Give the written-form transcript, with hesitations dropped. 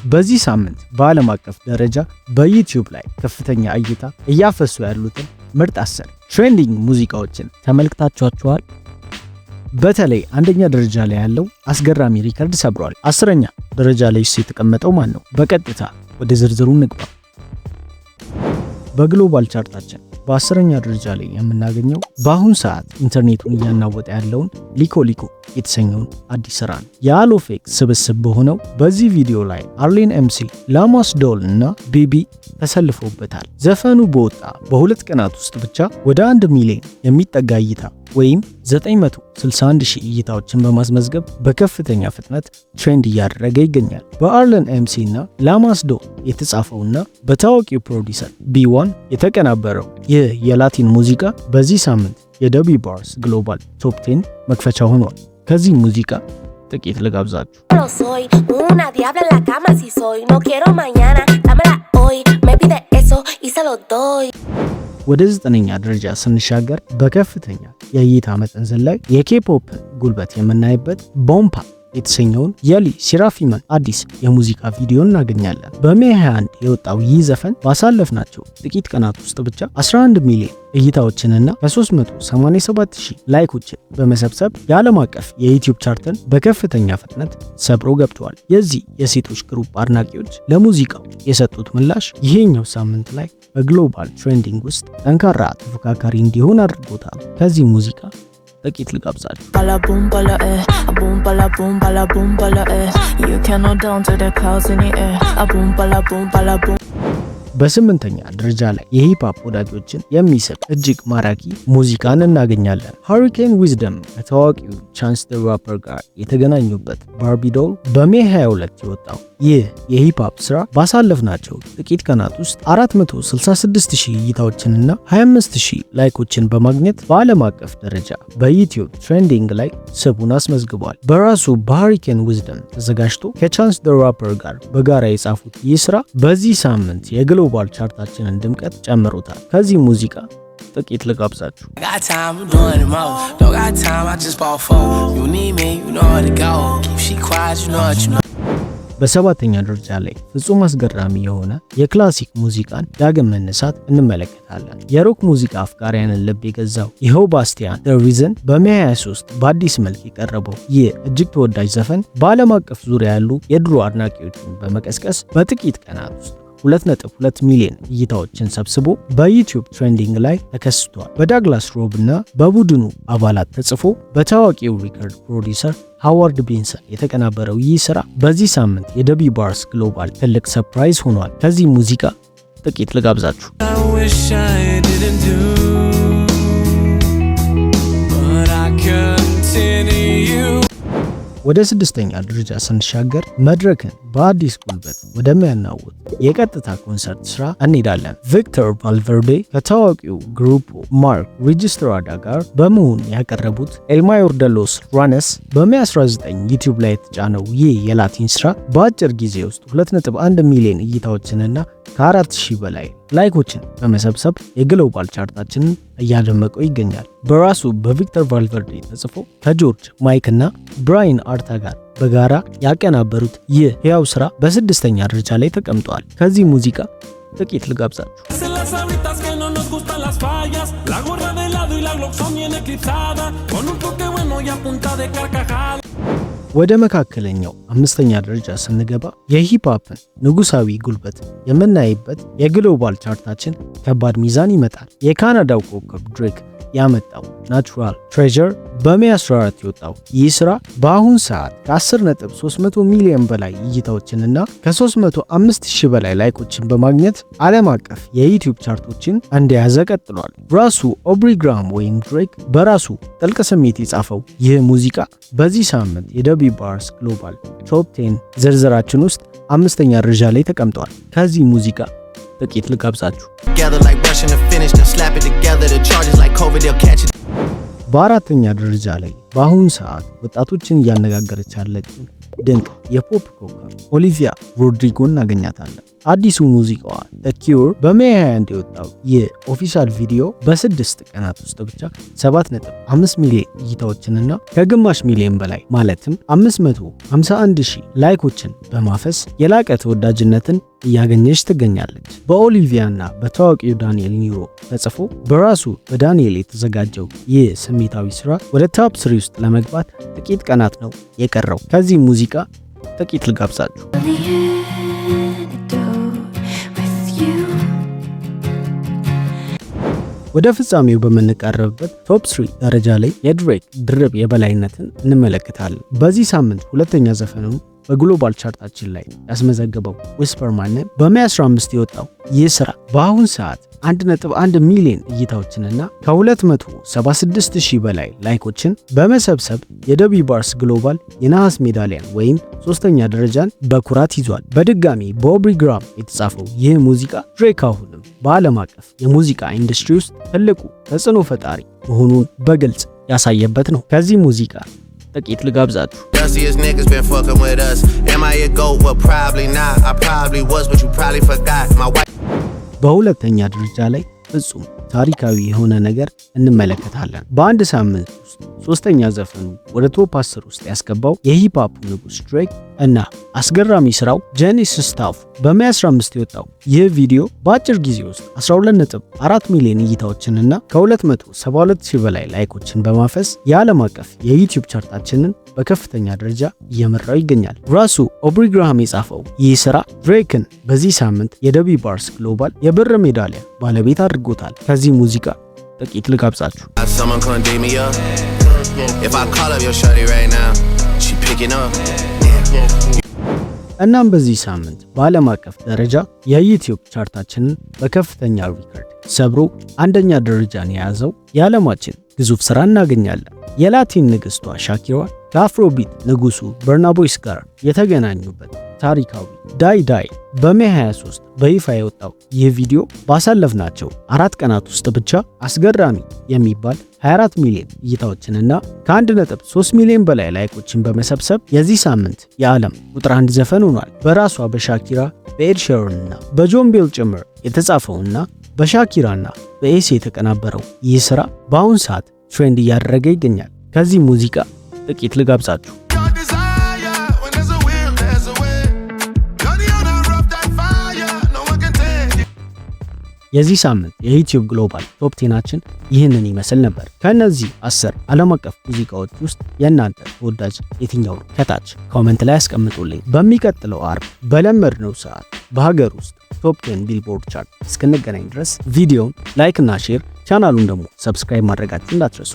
በዚህ ሳምንት በዓለም አቀፍ ደረጃ በዩቲዩብ ላይ ከፍተኛ እይታ እያፈሱ ያሉትን ምርጥ 10 ትሬንዲንግ ሙዚቃዎችን ተመልክታችኋል? በተለይ አንደኛ ደረጃ ላይ ያለው አስገራሚ ሪከርድ ሰብሯል። 10ኛ ደረጃ ላይ የተቀመጠው ማን ነው? በቀጥታ ወደ ዝርዝሩ እንግባ። በግሎባል ቻርታችን በ10ኛ ደረጃ ላይ የምናገኘው በአሁን ሰዓት ኢንተርኔቱን እያናወጠ ያለውን ሊኮ ሊኮ የተሰኘውን አዲስ ስራ ነው። የአሎፌክ ስብስብ በሆነው በዚህ ቪዲዮ ላይ አርሊን ኤምሲ፣ ላማስ ዶል እና ቤቢ ተሰልፈውበታል። ዘፈኑ በወጣ በሁለት ቀናት ውስጥ ብቻ ወደ 1 ሚሊዮን የሚጠጋ እይታ ወይም 961,000 እይታዎችን በማስመዝገብ በከፍተኛ ፍጥነት ትሬንድ እያደረገ ይገኛል። በአርሊን ኤምሲ እና ላማስ ዶል የተጻፈውና በታዋቂው ፕሮዲሰር ቢ1 የተቀናበረው ይህ የላቲን ሙዚቃ በዚህ ሳምንት የደቢ ባርስ ግሎባል ቶፕ 10 መክፈቻ ሆኗል። ከዚህ ሙዚቃ ጥቂት ልጋብዛችሁ። ወደ 9ኛ ደረጃ ስንሻገር በከፍተኛ የእይታ መጠን ላይ የኬፖፕ ጉልበት የምናይበት ቦምፓ የተሰኘውን የሊ ሲራፊመን አዲስ የሙዚቃ ቪዲዮ እናገኛለን። በሜይ 21 የወጣው ይህ ዘፈን ባሳለፍናቸው ጥቂት ቀናት ውስጥ ብቻ 11 ሚሊዮን እይታዎችንና ከ387,000 ላይኮችን በመሰብሰብ የዓለም አቀፍ የዩቲዩብ ቻርትን በከፍተኛ ፍጥነት ሰብሮ ገብተዋል። የዚህ የሴቶች ግሩፕ አድናቂዎች ለሙዚቃው የሰጡት ምላሽ ይሄኛው ሳምንት ላይ በግሎባል ትሬንዲንግ ውስጥ ጠንካራ ተፎካካሪ እንዲሆን አድርጎታል። ከዚህ ሙዚቃ ጥቂት ልጋብዛችሁ። በ8ኛ ደረጃ ላይ የሂፕሆፕ ወዳጆችን የሚስብ እጅግ ማራኪ ሙዚቃን እናገኛለን። ሃሪኬን ዊዝደም ከታዋቂው ቻንስ ዘ ራፐር ጋር የተገናኙበት ባርቢ ዶል በሜይ 22 የወጣው ይህ የሂፕሆፕ ስራ ባሳለፍናቸው ጥቂት ቀናት ውስጥ 466,000 እይታዎችንና 25,000 ላይኮችን በማግኘት በዓለም አቀፍ ደረጃ በዩቲዩብ ትሬንዲንግ ላይ ስቡን አስመዝግቧል። በራሱ በሃሪኬን ዊዝደም ተዘጋጅቶ ከቻንስ ዘ ራፐር ጋር በጋራ የጻፉት ይህ ስራ በዚህ ሳምንት የግሎባል ቻርታችንን ድምቀት ጨምሮታል። ከዚህ ሙዚቃ ጥቂት ልጋብዛችሁ። በ7ኛ ደረጃ ላይ ፍጹም አስገራሚ የሆነ የክላሲክ ሙዚቃን ዳግም መነሳት እንመለከታለን። የሮክ ሙዚቃ አፍቃሪያንን ልብ የገዛው ይኸው ባስቲያን ዘ ሪዝን በሜይ 23 በአዲስ መልክ የቀረበው ይህ እጅግ ተወዳጅ ዘፈን በዓለም አቀፍ ዙሪያ ያሉ የድሮ አድናቂዎችን በመቀስቀስ በጥቂት ቀናት ውስጥ 2.2 ሚሊዮን እይታዎችን ሰብስቦ በዩቲዩብ ትሬንዲንግ ላይ ተከስቷል። በዳግላስ ሮብ እና በቡድኑ አባላት ተጽፎ በታዋቂው ሪከርድ ፕሮዲሰር ሃዋርድ ቤንሰን የተቀናበረው ይህ ስራ በዚህ ሳምንት የደቢ ባርስ ግሎባል ትልቅ ሰርፕራይዝ ሆኗል። ከዚህ ሙዚቃ ጥቂት ልጋብዛችሁ። ወደ 6ኛ ደረጃ ስንሻገር መድረክን በአዲስ ጉልበት ወደሚያናውጥ የቀጥታ ኮንሰርት ስራ እንሄዳለን። ቪክተር ቫልቨርዴ ከታዋቂው ግሩፕ ማርክ ሬጂስትራዳ ጋር በመሆን ያቀረቡት ኤልማዮር ደ ሎስ ራነስ በሜይ 19 ዩቲዩብ ላይ የተጫነው ይህ የላቲን ስራ በአጭር ጊዜ ውስጥ 2.1 ሚሊዮን እይታዎችንና ከ4,000 በላይ ላይኮችን በመሰብሰብ የግሎባል ቻርታችንን እያደመቀው ይገኛል። በራሱ በቪክተር ቫልቨርዴ ተጽፎ ከጆርጅ ማይክ እና ብራይን አርታ ጋር በጋራ ያቀናበሩት ይህ ሕያው ስራ በ6ኛ ደረጃ ላይ ተቀምጧል። ከዚህ ሙዚቃ ጥቂት ልጋብዛችሁ። ወደ መካከለኛው 5ኛ ደረጃ ስንገባ የሂፕሆፕን ንጉሳዊ ጉልበት የምናይበት የግሎባል ቻርታችን ከባድ ሚዛን ይመጣል። የካናዳው ኮከብ ድሬክ ያመጣው ናቹራል ትሬዠር በሜይ 14 የወጣው ይህ ስራ በአሁን ሰዓት ከ10.300 ሚሊዮን በላይ እይታዎችንና ከ305,000 በላይ ላይኮችን በማግኘት ዓለም አቀፍ የዩቲዩብ ቻርቶችን እንደያዘ ቀጥሏል። ራሱ ኦብሪ ግራም ወይም ድሬክ በራሱ ጥልቅ ስሜት የጻፈው ይህ ሙዚቃ በዚህ ሳምንት የደቢ ባርስ ግሎባል ቶፕ 10 ዝርዝራችን ውስጥ 5ኛ ደረጃ ላይ ተቀምጧል። ከዚህ ሙዚቃ ጥቂት ልጋብዛችሁ። በ4ኛ ደረጃ ላይ በአሁኑ ሰዓት ወጣቶችን እያነጋገረች ያለችው ድንቅ የፖፕ ኮከብ ኦሊቪያ ሮድሪጎ እናገኛታለን። አዲሱ ሙዚቃዋ The Cure በሜይ 21 የወጣው የኦፊሻል ቪዲዮ በ6 ቀናት ውስጥ ብቻ 7.5 ሚሊዮን እይታዎችንና ከግማሽ ሚሊዮን በላይ ማለትም 551,000 ላይኮችን በማፈስ የላቀ ተወዳጅነትን እያገኘች ትገኛለች። በኦሊቪያ እና በታዋቂው ዳንኤል ኒሮ ተጽፎ በራሱ በዳንኤል የተዘጋጀው ይህ ስሜታዊ ስራ ወደ ቶፕ 3 ውስጥ ለመግባት ጥቂት ቀናት ነው የቀረው። ከዚህ ሙዚቃ ጥቂት ልጋብዛችሁ። ወደ ፍጻሜው በምንቃረብበት ቶፕ 3 ደረጃ ላይ የድሬክ ድርብ የበላይነትን እንመለከታለን። በዚህ ሳምንት ሁለተኛ ዘፈኑን በግሎባል ቻርታችን ላይ ያስመዘገበው ዊስፐር ማንን በሜይ 15 የወጣው ይህ ስራ በአሁን ሰዓት 1.1 ሚሊዮን እይታዎችንና ከ276,000 በላይ ላይኮችን በመሰብሰብ የደቢ ባርስ ግሎባል የነሐስ ሜዳሊያን ወይም ሶስተኛ ደረጃን በኩራት ይዟል። በድጋሚ በኦብሪ ግራም የተጻፈው ይህ ሙዚቃ ድሬክ አሁንም በዓለም አቀፍ የሙዚቃ ኢንዱስትሪ ውስጥ ትልቁ ተጽዕኖ ፈጣሪ መሆኑን በግልጽ ያሳየበት ነው። ከዚህ ሙዚቃ ጥቂት ልጋብዛችሁ። በሁለተኛ ደረጃ ላይ ፍጹም ታሪካዊ የሆነ ነገር እንመለከታለን። በአንድ ሳምንት ውስጥ ሶስተኛ ዘፈኑ ወደ ቶፕ 10 ውስጥ ያስገባው የሂፕሆፕ ንጉስ ድሬክ እና አስገራሚ ስራው ጄኔሲስ ስታፍ በሜይ 15 የወጣው ይህ ቪዲዮ በአጭር ጊዜ ውስጥ 12.4 ሚሊዮን እይታዎችንና ከ272,000 በላይ ላይኮችን በማፈስ የዓለም አቀፍ የዩቲዩብ ቻርታችንን በከፍተኛ ደረጃ እየመራው ይገኛል። ራሱ ኦብሪ ግራም የጻፈው ይህ ስራ ድሬክን በዚህ ሳምንት የደቢ ባርስ ግሎባል የብር ሜዳሊያ ባለቤት አድርጎታል። ከዚህ ሙዚቃ ጥቂት ልጋብዛችሁ። እናም በዚህ ሳምንት በዓለም አቀፍ ደረጃ የዩቲዩብ ቻርታችንን በከፍተኛ ሪከርድ ሰብሮ አንደኛ ደረጃን የያዘው የዓለማችን ግዙፍ ስራ እናገኛለን። የላቲን ንግስቷ ሻኪራ ከአፍሮቢት ንጉሱ በርና ቦይስ ጋር የተገናኙበት ታሪካዊ ዳይ ዳይ በሜይ 23 በይፋ የወጣው ይህ ቪዲዮ ባሳለፍናቸው 4 ቀናት ውስጥ ብቻ አስገራሚ የሚባል 24 ሚሊዮን እይታዎችንና ከ1.3 ሚሊዮን በላይ ላይኮችን በመሰብሰብ የዚህ ሳምንት የዓለም ቁጥር 1 ዘፈን ሆኗል። በራሷ በሻኪራ በኤድ ሼረንና በጆን ቤል ጭምር የተጻፈውና በሻኪራና በኤስ የተቀናበረው ይህ ስራ በአሁን ሰዓት ትሬንድ እያደረገ ይገኛል። ከዚህ ሙዚቃ ጥቂት ልጋብዛችሁ። የዚህ ሳምንት የዩቲዩብ ግሎባል ቶፕ 10 ይህንን ይመስል ነበር። ከነዚህ 10 ዓለም አቀፍ ሙዚቃዎች ውስጥ የእናንተ ተወዳጅ የትኛው ነው? ከታች ኮሜንት ላይ አስቀምጡልኝ። በሚቀጥለው አርብ በለመድነው ሰዓት በሀገር ውስጥ ቶፕ 10 ቢልቦርድ ቻርት እስክንገናኝ ድረስ ቪዲዮውን ላይክ እና ሼር፣ ቻናሉን ደግሞ ሰብስክራይብ ማድረጋችሁ እንዳትረሱ።